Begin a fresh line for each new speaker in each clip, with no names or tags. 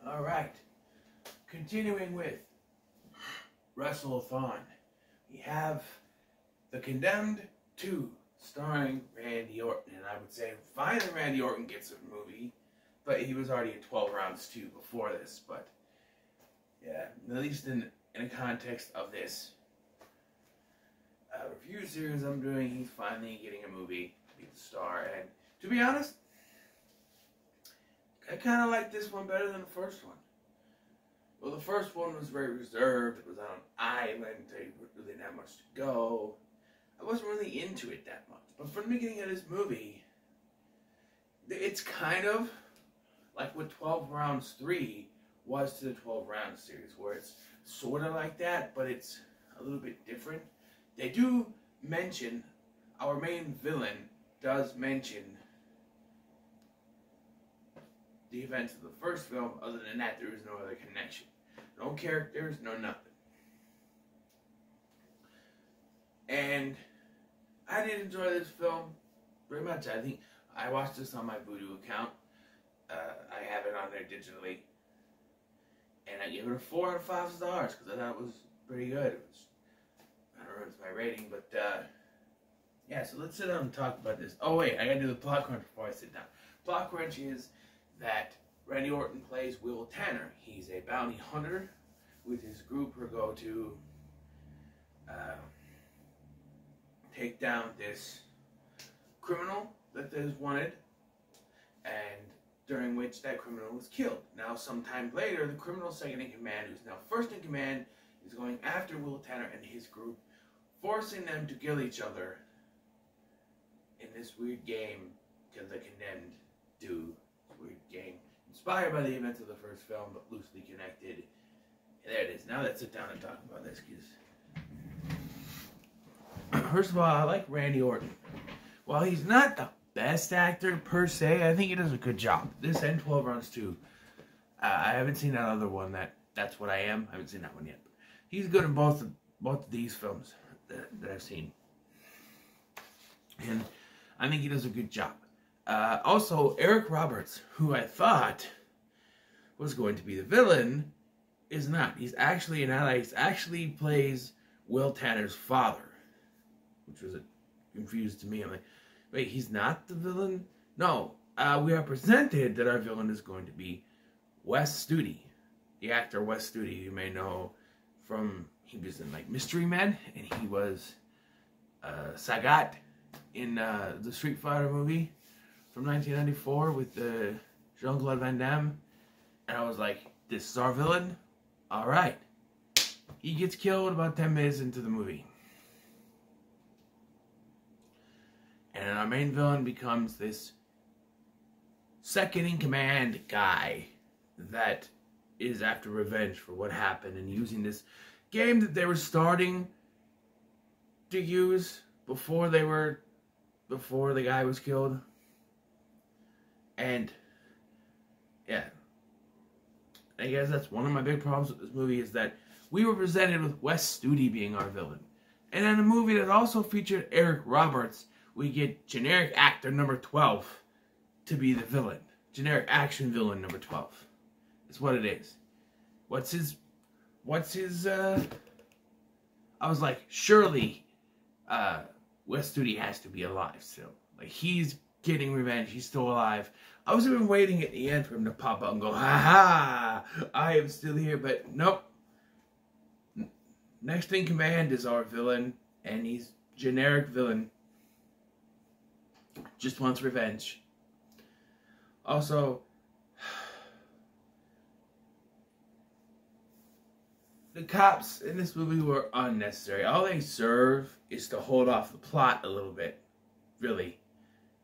Alright, continuing with Wrestle-A-Thon, we have The Condemned 2, starring Randy Orton. And I would say finally Randy Orton gets a movie, but he was already at 12 rounds 2 before this. But yeah, at least in a context of this review series I'm doing, he's finally getting a movie to be the star. And to be honest, I kind of like this one better than the first one. Well, the first one was very reserved. It was on an island. They really didn't have much to go. I wasn't really into it that much. But from the beginning of this movie, it's kind of like what 12 Rounds 3 was to the 12 Rounds series, where it's sort of like that, but it's a little bit different. They do mention, our main villain does mention the events of the first film. Other than that, there is no other connection. No characters, no nothing. And I did enjoy this film very much. I think I watched this on my Vudu account. I have it on there digitally. And I gave it a 4 out of 5 stars because I thought it was pretty good. It was, I don't know if it's my rating, but yeah, so let's sit down and talk about this. Oh wait, I gotta do the plot crunch before I sit down. Plot crunch is that Randy Orton plays Will Tanner. He's a bounty hunter with his group who go to take down this criminal that is wanted, and during which that criminal was killed. Now, sometime later, the criminal second in command, who's now first in command, is going after Will Tanner and his group, forcing them to kill each other in this weird game called The Condemned 2. Weird game inspired by the events of the first film, but loosely connected. And there it is. Now let's sit down and talk about this. First of all, I like Randy Orton. While he's not the best actor per se, I think he does a good job. This and 12 Rounds 2. I haven't seen that other one. That's What I Am. I haven't seen that one yet. But he's good in both of these films that I've seen, and I think he does a good job. Also, Eric Roberts, who I thought was going to be the villain, is not. He's actually an ally. He actually plays Will Tanner's father, which was confused to me. I'm like, wait, he's not the villain? No, we are presented that our villain is going to be Wes Studi. The actor Wes Studi, you may know from, he was in like Mystery Men, and he was Sagat in the Street Fighter movie from 1994 with Jean-Claude Van Damme. And I was like, this is our villain? Alright. He gets killed about 10 minutes into the movie. And our main villain becomes this second-in-command guy that is after revenge for what happened and using this game that they were starting to use before the guy was killed. And yeah, I guess that's one of my big problems with this movie, is that we were presented with Wes Studi being our villain. And in a movie that also featured Eric Roberts, we get generic actor number 12 to be the villain. Generic action villain number 12. It's what it is. What's his I was like, surely Wes Studi has to be alive still. Like, he's getting revenge. He's still alive. I was even waiting at the end for him to pop up and go, ha ha, I am still here. But nope. Next in command is our villain, and he's generic villain. Just wants revenge. Also, the cops in this movie were unnecessary. All they serve is to hold off the plot a little bit. Really.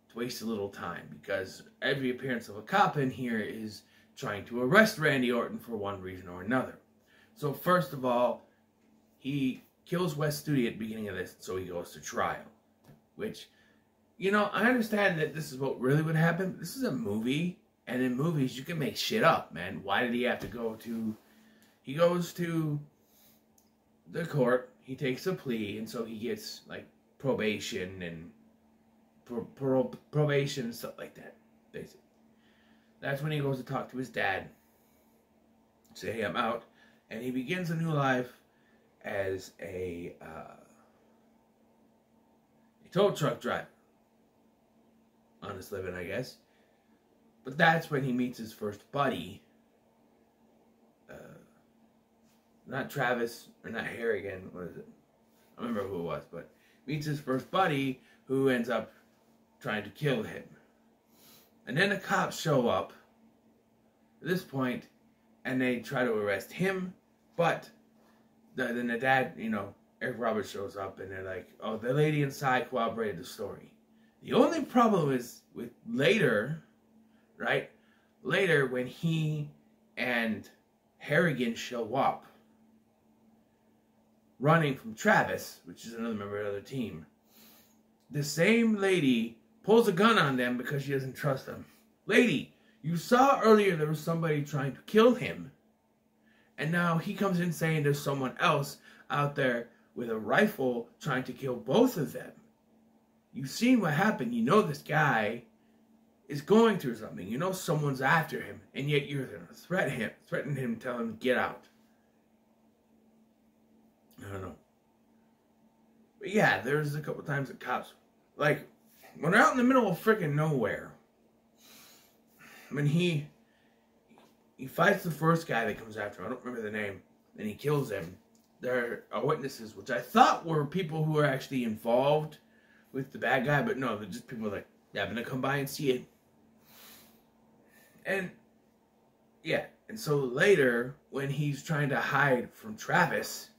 To waste a little time. Because every appearance of a cop in here is trying to arrest Randy Orton for one reason or another. So first of all, he kills Wes Studi at the beginning of this, so he goes to trial. Which, you know, I understand that this is what really would happen. But this is a movie, and in movies you can make shit up, man. Why did he have to go to... He goes to the court, he takes a plea, and so he gets, like, probation and probation and stuff like that, basically. That's when he goes to talk to his dad. say, hey, I'm out. And he begins a new life as a tow truck driver. Honest living, I guess. But that's when he meets his first buddy. Not Travis, or not Harrigan, what is it? I don't remember who it was, but meets his first buddy who ends up trying to kill him. And then the cops show up at this point, and they try to arrest him, but then the dad, Eric Roberts shows up, and they're like, oh, the lady inside corroborated the story. The only problem is with later, right? Later, when he and Harrigan show up, running from Travis, which is another member of the other team, the same lady pulls a gun on them because she doesn't trust them. Lady, you saw earlier there was somebody trying to kill him, and now he comes in saying there's someone else out there with a rifle trying to kill both of them. You've seen what happened. You know this guy is going through something. You know someone's after him, and yet you're going to threaten him, tell him, get out. I don't know. But yeah, there's a couple times that cops, like, when they're out in the middle of freaking nowhere, when he fights the first guy that comes after him, I don't remember the name, and he kills him, there are witnesses, which I thought were people who were actually involved with the bad guy, but no, they're just people like, happen to come by and see it. And, yeah, and so later, when he's trying to hide from Travis,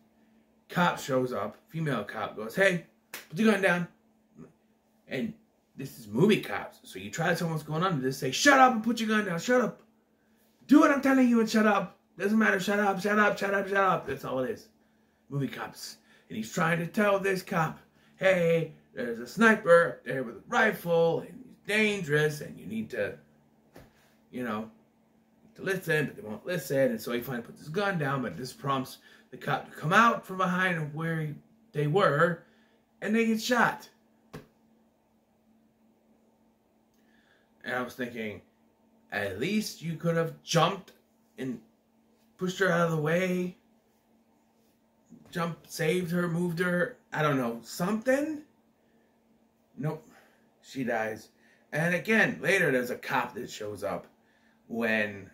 cop shows up, female cop goes, hey, put your gun down. And this is movie cops, so you try to tell them what's going on, and just say, shut up and put your gun down, shut up. Do what I'm telling you and shut up. Doesn't matter, shut up, shut up, shut up, shut up. That's all it is. Movie cops. And he's trying to tell this cop, hey, there's a sniper up there with a rifle, and he's dangerous, and you need to, to listen, but they won't listen. And so he finally puts his gun down, but this prompts the cop to come out from behind where they were, and they get shot. And I was thinking, at least you could have jumped and pushed her out of the way. Jumped, saved her, moved her. I don't know, something? Nope. She dies. And again, later there's a cop that shows up when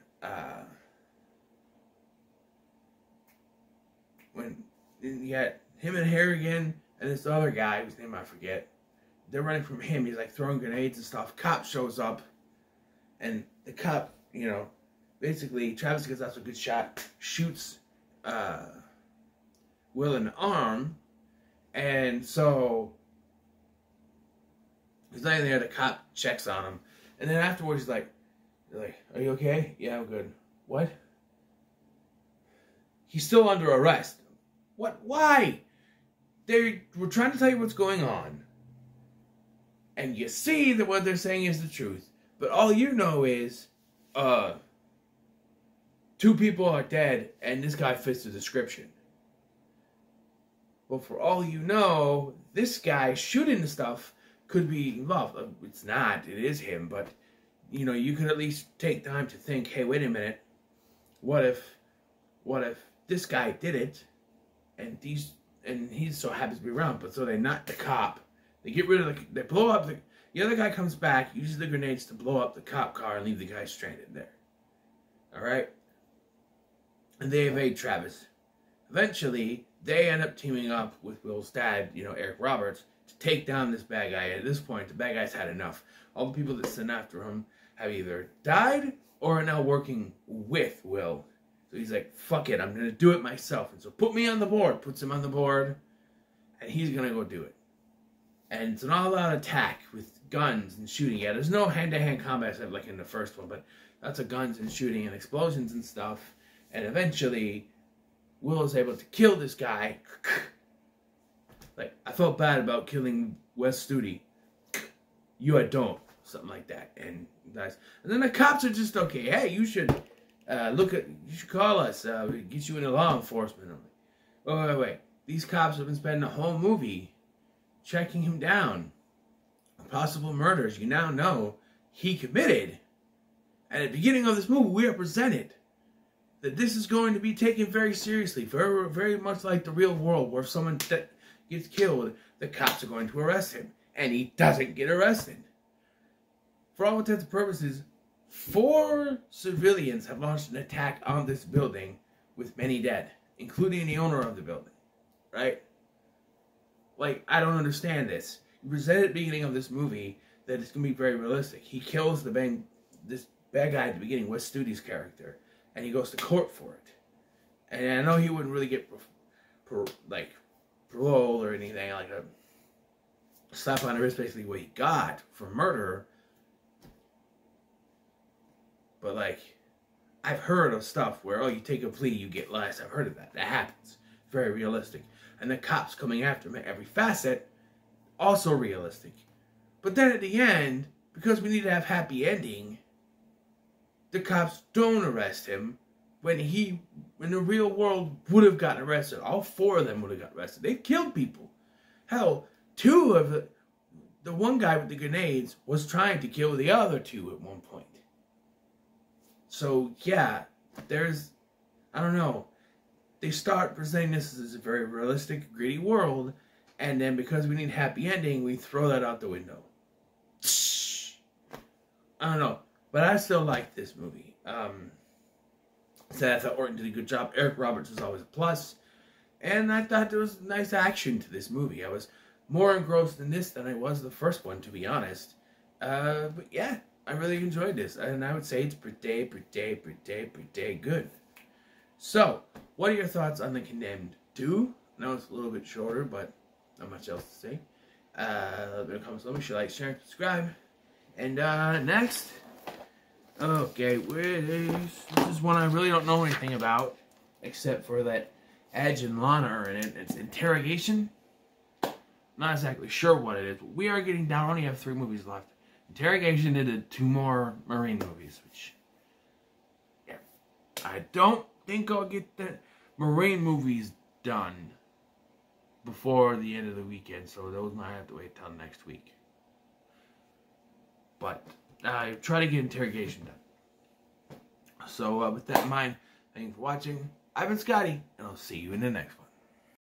you got him and Harrigan and this other guy whose name I forget. They're running from him. He's like throwing grenades and stuff. Cop shows up, and the cop, basically Travis gets out a good shot, shoots Will in the arm, and so he's laying there. The cop checks on him, and then afterwards he's like, "Are you okay?" "Yeah, I'm good." "What?" "He's still under arrest." "What? Why?" We're trying to tell you what's going on, and you see that what they're saying is the truth, but all you know is, 2 people are dead, and this guy fits the description. Well, for all you know, this guy shooting the stuff could be involved. It's not. It is him, but, you could at least take time to think, hey, wait a minute. What if this guy did it, and he so happens to be around, but so they knock the cop. They get rid of they blow up the other guy comes back, uses the grenades to blow up the cop car and leave the guy stranded there. Alright? And they evade Travis. Eventually, they end up teaming up with Will's dad, Eric Roberts, to take down this bad guy. And at this point, the bad guy's had enough. All the people that sent after him have either died or are now working with Will. So he's like, fuck it, I'm going to do it myself. And so put me on the board. Puts him on the board, and he's going to go do it. And it's an all-out attack with guns and shooting. Yeah, there's no hand-to-hand combat like in the first one, but lots of guns and shooting and explosions and stuff. And eventually, Will is able to kill this guy. Like, I felt bad about killing Wes Studi. You don't. Something like that. And then the cops are just, okay, hey, you should you should call us. Get you into law enforcement. I'm like, wait. These cops have been spending the whole movie checking him down. Possible murders you now know he committed. And at the beginning of this movie, we are presented that this is going to be taken very seriously, very, very much like the real world, where if someone gets killed, the cops are going to arrest him, and he doesn't get arrested. For all intents and purposes, 4 civilians have launched an attack on this building with many dead, including the owner of the building, right? Like, I don't understand this. You presented at the beginning of this movie that it's going to be very realistic. He kills this bad guy at the beginning, Wes Studi's character, and he goes to court for it. And I know he wouldn't really get parole or anything, like a slap on the wrist, basically what he got for murder. But like, I've heard of stuff where, oh, you take a plea, you get less. I've heard of that. That happens. Very realistic. And the cops coming after him at every facet, also realistic. But then at the end, because we need to have happy ending, the cops don't arrest him when he, in the real world, would have gotten arrested. All 4 of them would have gotten arrested. They killed people. Hell, 2 of the one guy with the grenades was trying to kill the other 2 at one point. So, yeah, I don't know. They start presenting this as a very realistic, gritty world, and then because we need a happy ending, we throw that out the window. I don't know, but I still like this movie. So I thought Orton did a good job. Eric Roberts was always a plus, and I thought there was nice action to this movie. I was more engrossed in this than I was the first one, to be honest. But yeah, I really enjoyed this, and I would say it's pretty good. So, what are your thoughts on The Condemned 2? I know it's a little bit shorter, but not much else to say. Let me know comments below. Make sure you like, share, and subscribe. And next, okay, this is one I really don't know anything about, except for that Edge and Lana are in it. It's Interrogation. Not exactly sure what it is, but we are getting down. We only have 3 movies left. Interrogation did 2 more Marine movies, which, yeah, I don't think I'll get the Marine movies done before the end of the weekend, so those might have to wait till next week. But I try to get Interrogation done. So with that in mind, thank you for watching. I've been Scotty, and I'll see you in the next one.